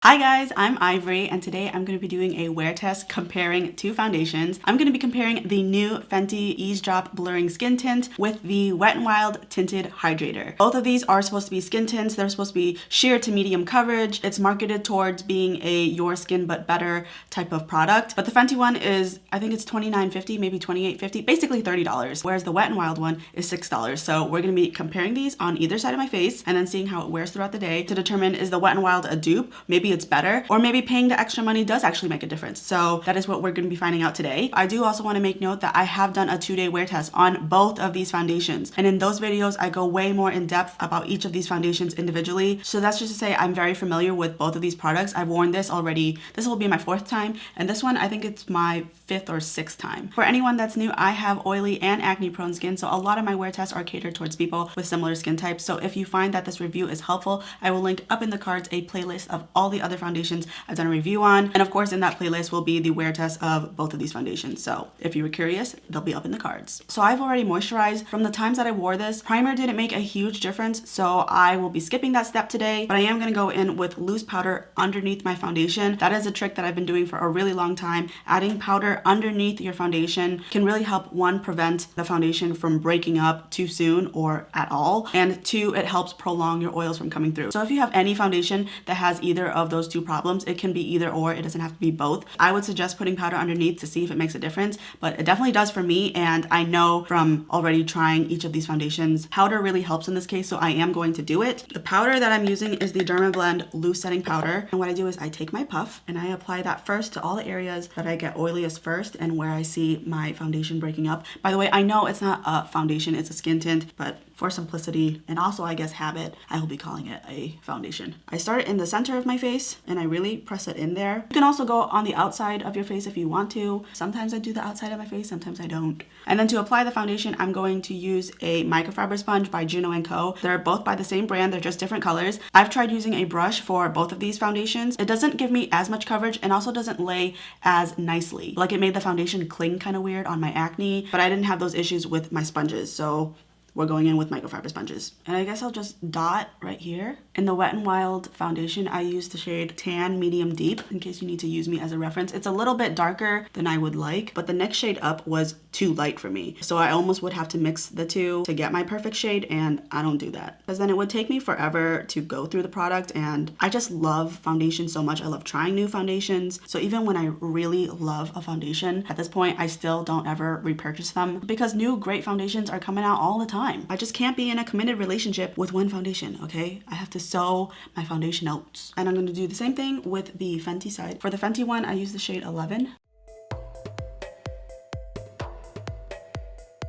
Hi guys, I'm Ivory and today I'm going to be doing a wear test comparing two foundations. I'm going to be comparing the new Fenty Eazedrop Blurring Skin Tint with the Wet n Wild Tinted Hydrator. Both of these are supposed to be skin tints. They're supposed to be sheer to medium coverage. It's marketed towards being a your skin but better type of product. But the Fenty one is, I think it's $29.50, maybe $28.50, basically $30. Whereas the Wet n Wild one is $6. So we're going to be comparing these on either side of my face and then seeing how it wears throughout the day to determine is the Wet n Wild a dupe? Maybe it's better, or maybe paying the extra money does actually make a difference. So that is what we're going to be finding out today. I do also want to make note that I have done a 2-day wear test on both of these foundations, and in those videos I go way more in depth about each of these foundations individually. So that's just to say I'm very familiar with both of these products. I've worn this already. This will be my 4th time, and this one I think it's my 5th or 6th time. For anyone that's new, I have oily and acne prone skin, so a lot of my wear tests are catered towards people with similar skin types. So if you find that this review is helpful, I will link up in the cards a playlist of all the other foundations I've done a review on, and of course in that playlist will be the wear test of both of these foundations. So if you were curious, they'll be up in the cards. So I've already moisturized. From the times that I wore this, primer didn't make a huge difference, so I will be skipping that step today, but I am going to go in with loose powder underneath my foundation. That is a trick that I've been doing for a really long time. Adding powder underneath your foundation can really help, 1, prevent the foundation from breaking up too soon or at all, and 2, it helps prolong your oils from coming through. So if you have any foundation that has either of those two problems, it can be either or, it doesn't have to be both. I would suggest putting powder underneath to see if it makes a difference, but it definitely does for me, and I know from already trying each of these foundations, powder really helps in this case, so I am going to do it. The powder that I'm using is the Dermablend Loose Setting Powder, and what I do is I take my puff and I apply that first to all the areas that I get oiliest first and where I see my foundation breaking up. By the way, I know it's not a foundation, it's a skin tint, but for simplicity and also I guess habit, I will be calling it a foundation. I start in the center of my face and I really press it in there. You can also go on the outside of your face if you want to. Sometimes I do the outside of my face, sometimes I don't. And then to apply the foundation, I'm going to use a microfiber sponge by Juno & Co. They're both by the same brand, they're just different colors. I've tried using a brush for both of these foundations. It doesn't give me as much coverage and also doesn't lay as nicely. Like, it made the foundation cling kind of weird on my acne, but I didn't have those issues with my sponges, so we're going in with microfiber sponges. And I guess I'll just dot right here. In the Wet n Wild foundation, I used the shade Tan Medium Deep, in case you need to use me as a reference. It's a little bit darker than I would like, but the next shade up was too light for me. So I almost would have to mix the two to get my perfect shade, and I don't do that, because then it would take me forever to go through the product, and I just love foundation so much. I love trying new foundations. So even when I really love a foundation, at this point, I still don't ever repurchase them, because new great foundations are coming out all the time. I just can't be in a committed relationship with one foundation, okay? I have to sew my foundation out. And I'm going to do the same thing with the Fenty side. For the Fenty one, I use the shade 11.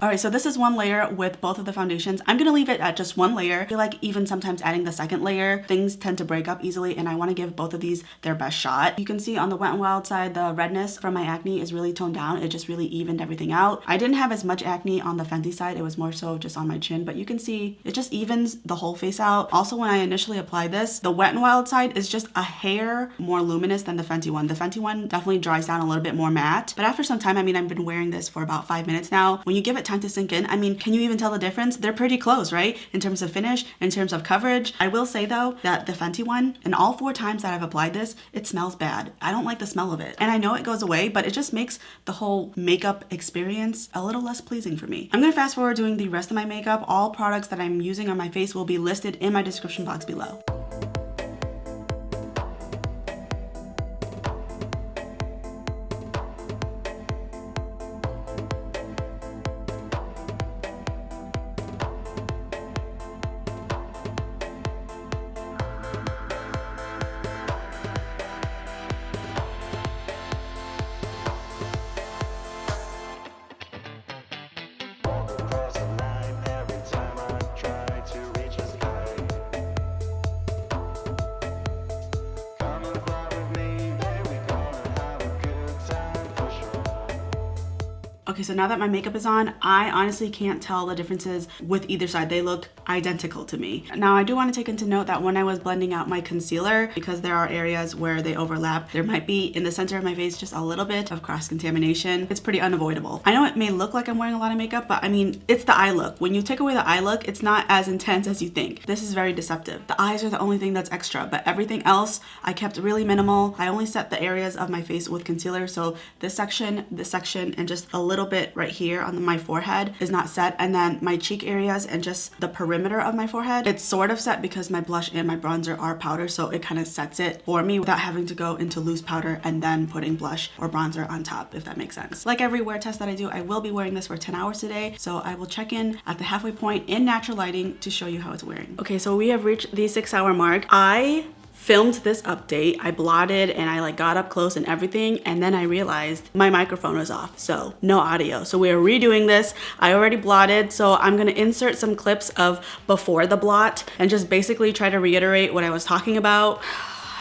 Alright, so this is one layer with both of the foundations. I'm going to leave it at just one layer. I feel like even sometimes adding the second layer, things tend to break up easily, and I want to give both of these their best shot. You can see on the Wet n Wild side, the redness from my acne is really toned down. It just really evened everything out. I didn't have as much acne on the Fenty side. It was more so just on my chin, but you can see it just evens the whole face out. Also, when I initially applied this, the Wet n Wild side is just a hair more luminous than the Fenty one. The Fenty one definitely dries down a little bit more matte, but after some time, I mean, I've been wearing this for about 5 minutes now. When you give it time to sink in, I mean, can you even tell the difference? They're pretty close, right? In terms of finish, in terms of coverage. I will say though that the Fenty one, in all 4 times that I've applied this, it smells bad. I don't like the smell of it. And I know it goes away, but it just makes the whole makeup experience a little less pleasing for me. I'm gonna fast forward doing the rest of my makeup. All products that I'm using on my face will be listed in my description box below. Okay, so now that my makeup is on, I honestly can't tell the differences with either side. They look identical to me. Now, I do want to take into note that when I was blending out my concealer, because there are areas where they overlap, there might be in the center of my face just a little bit of cross-contamination. It's pretty unavoidable. I know it may look like I'm wearing a lot of makeup, but I mean, it's the eye look. When you take away the eye look, it's not as intense as you think. This is very deceptive. The eyes are the only thing that's extra, but everything else I kept really minimal. I only set the areas of my face with concealer, so this section, and just a little bit right here on my forehead is not set, and then my cheek areas and just the perimeter of my forehead, it's sort of set because my blush and my bronzer are powder, so it kind of sets it for me without having to go into loose powder and then putting blush or bronzer on top, if that makes sense. Like every wear test that I do, I will be wearing this for 10 hours today, so I will check in at the halfway point in natural lighting to show you how it's wearing. Okay, so we have reached the 6-hour mark. I filmed this update, I blotted and I like got up close and everything, and then I realized my microphone was off, so no audio. So we're redoing this. I already blotted, so I'm gonna insert some clips of before the blot and just basically try to reiterate what I was talking about.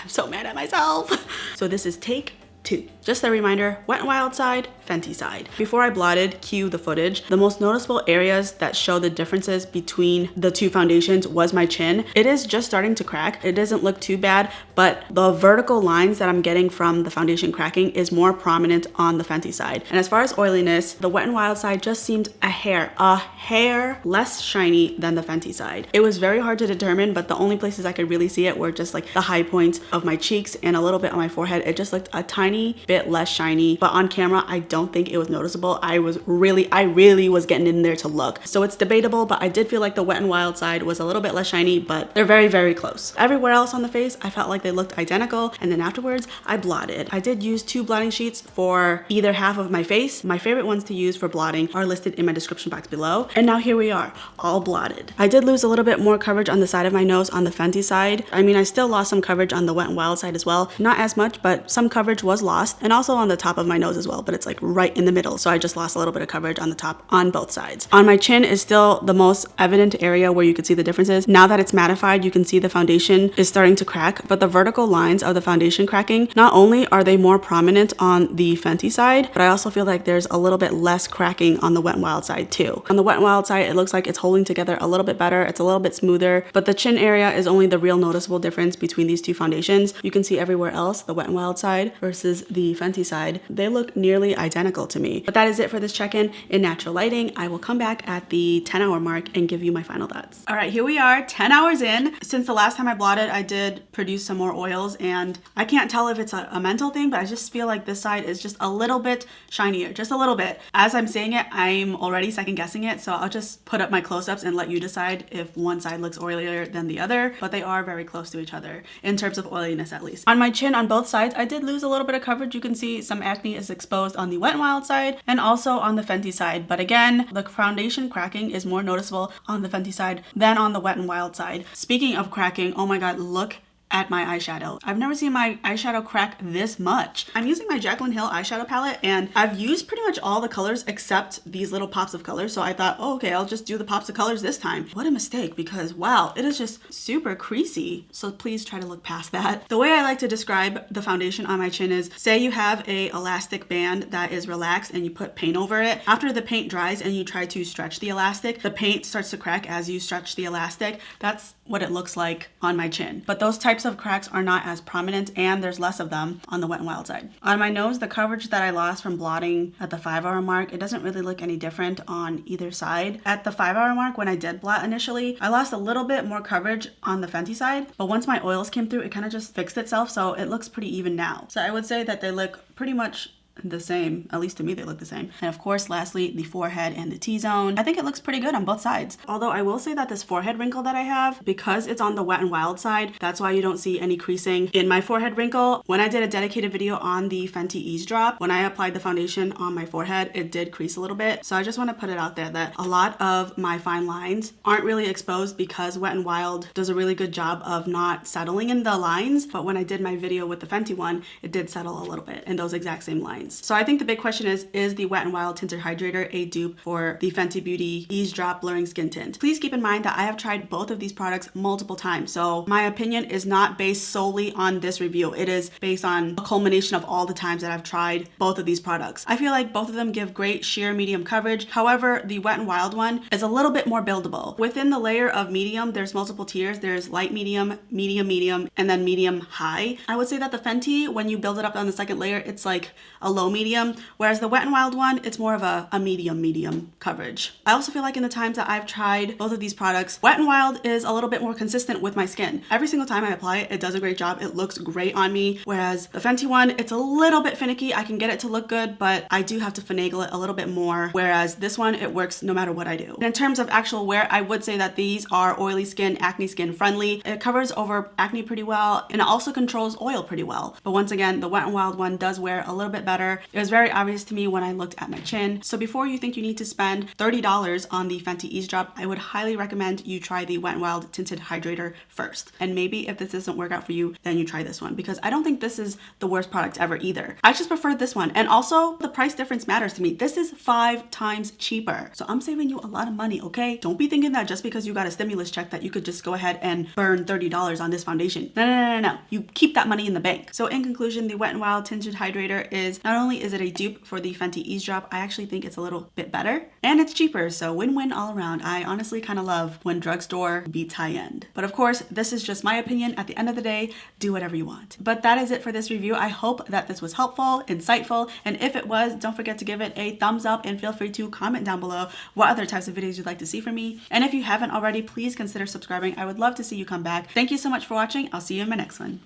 I'm so mad at myself. So this is take 2. Just a reminder, Wet n Wild side, Fenty side. Before I blotted, cue the footage. The most noticeable areas that show the differences between the two foundations was my chin. It is just starting to crack. It doesn't look too bad, but the vertical lines that I'm getting from the foundation cracking is more prominent on the Fenty side. And as far as oiliness, the Wet n Wild side just seemed a hair less shiny than the Fenty side. It was very hard to determine, but the only places I could really see it were just like the high points of my cheeks and a little bit on my forehead. It just looked a tiny bit less shiny, but on camera, I don't think it was noticeable. I really was getting in there to look. So it's debatable, but I did feel like the Wet n Wild side was a little bit less shiny, but they're very, very close. Everywhere else on the face, I felt like they looked identical. And then afterwards, I blotted. I did use 2 blotting sheets for either half of my face. My favorite ones to use for blotting are listed in my description box below. And now here we are, all blotted. I did lose a little bit more coverage on the side of my nose on the Fenty side. I mean, I still lost some coverage on the Wet n Wild side as well. Not as much, but some coverage was lost. And also on the top of my nose as well, but it's like right in the middle. So I just lost a little bit of coverage on the top on both sides. On my chin is still the most evident area where you could see the differences. Now that it's mattified, you can see the foundation is starting to crack, but the vertical lines of the foundation cracking, not only are they more prominent on the Fenty side, but I also feel like there's a little bit less cracking on the Wet n Wild side too. On the Wet n Wild side, it looks like it's holding together a little bit better. It's a little bit smoother, but the chin area is only the real noticeable difference between these two foundations. You can see everywhere else, the Wet n Wild side versus the Fenty side, they look nearly identical to me. But that is it for this check-in in natural lighting. I will come back at the 10-hour mark and give you my final thoughts. All right, here we are, 10 hours in. Since the last time I blotted, I did produce some more oils, and I can't tell if it's a mental thing, but I just feel like this side is just a little bit shinier, just a little bit. As I'm saying it, I'm already second guessing it, so I'll just put up my close-ups and let you decide if one side looks oilier than the other, but they are very close to each other in terms of oiliness at least. On my chin on both sides, I did lose a little bit of coverage. You can see some acne is exposed on the Wet n Wild side and also on the Fenty side, but again, the foundation cracking is more noticeable on the Fenty side than on the Wet n Wild side. Speaking of cracking, oh my god, look at my eyeshadow. I've never seen my eyeshadow crack this much. I'm using my Jaclyn Hill eyeshadow palette, and I've used pretty much all the colors except these little pops of color. So I thought, oh, okay, I'll just do the pops of colors this time. What a mistake, because wow, it is just super creasy. So please try to look past that. The way I like to describe the foundation on my chin is, say you have a elastic band that is relaxed and you put paint over it. After the paint dries and you try to stretch the elastic, the paint starts to crack as you stretch the elastic. That's what it looks like on my chin. But those types of cracks are not as prominent, and there's less of them on the Wet n Wild side. On my nose, the coverage that I lost from blotting at the 5-hour mark, it doesn't really look any different on either side. At the 5-hour mark, when I did blot initially, I lost a little bit more coverage on the Fenty side, but once my oils came through, it kind of just fixed itself, so it looks pretty even now. So I would say that they look pretty much the same. At least to me, they look the same. And of course, lastly, the forehead and the T-zone. I think it looks pretty good on both sides. Although I will say that this forehead wrinkle that I have, because it's on the Wet n Wild side, that's why you don't see any creasing in my forehead wrinkle. When I did a dedicated video on the Fenty Eazedrop, when I applied the foundation on my forehead, it did crease a little bit. So I just want to put it out there that a lot of my fine lines aren't really exposed because Wet n Wild does a really good job of not settling in the lines. But when I did my video with the Fenty one, it did settle a little bit in those exact same lines. lines. So I think the big question is the Wet n Wild Tinted Hydrator a dupe for the Fenty Beauty Eazedrop Blurring Skin Tint? Please keep in mind that I have tried both of these products multiple times, so my opinion is not based solely on this review. It is based on a culmination of all the times that I've tried both of these products. I feel like both of them give great sheer medium coverage. However, the Wet n Wild one is a little bit more buildable. Within the layer of medium, there's multiple tiers. There's light medium, medium, and then medium high. I would say that the Fenty, when you build it up on the second layer, it's like a low medium, whereas the Wet n Wild one, it's more of a medium coverage. I also feel like in the times that I've tried both of these products, Wet n Wild is a little bit more consistent with my skin. Every single time I apply it, it does a great job. It looks great on me, whereas the Fenty one, it's a little bit finicky. I can get it to look good, but I do have to finagle it a little bit more, whereas this one, it works no matter what I do. And in terms of actual wear, I would say that these are oily skin, acne skin friendly. It covers over acne pretty well, and it also controls oil pretty well. But once again, the Wet n Wild one does wear a little bit better. It was very obvious to me when I looked at my chin. So before you think you need to spend $30 on the Fenty Eazedrop, I would highly recommend you try the Wet n Wild Tinted Hydrator first. And maybe if this doesn't work out for you, then you try this one, because I don't think this is the worst product ever either. I just prefer this one. And also the price difference matters to me. This is 5 times cheaper. So I'm saving you a lot of money, okay? Don't be thinking that just because you got a stimulus check that you could just go ahead and burn $30 on this foundation. No. You keep that money in the bank. So in conclusion, the Wet n Wild Tinted Hydrator is, not only is it a dupe for the Fenty Eazedrop, I actually think it's a little bit better and it's cheaper. So win-win all around. I honestly kind of love when drugstore beats high-end. But of course, this is just my opinion. At the end of the day, do whatever you want. But that is it for this review. I hope that this was helpful, insightful, and if it was, don't forget to give it a thumbs up and feel free to comment down below what other types of videos you'd like to see from me. And if you haven't already, please consider subscribing. I would love to see you come back. Thank you so much for watching. I'll see you in my next one.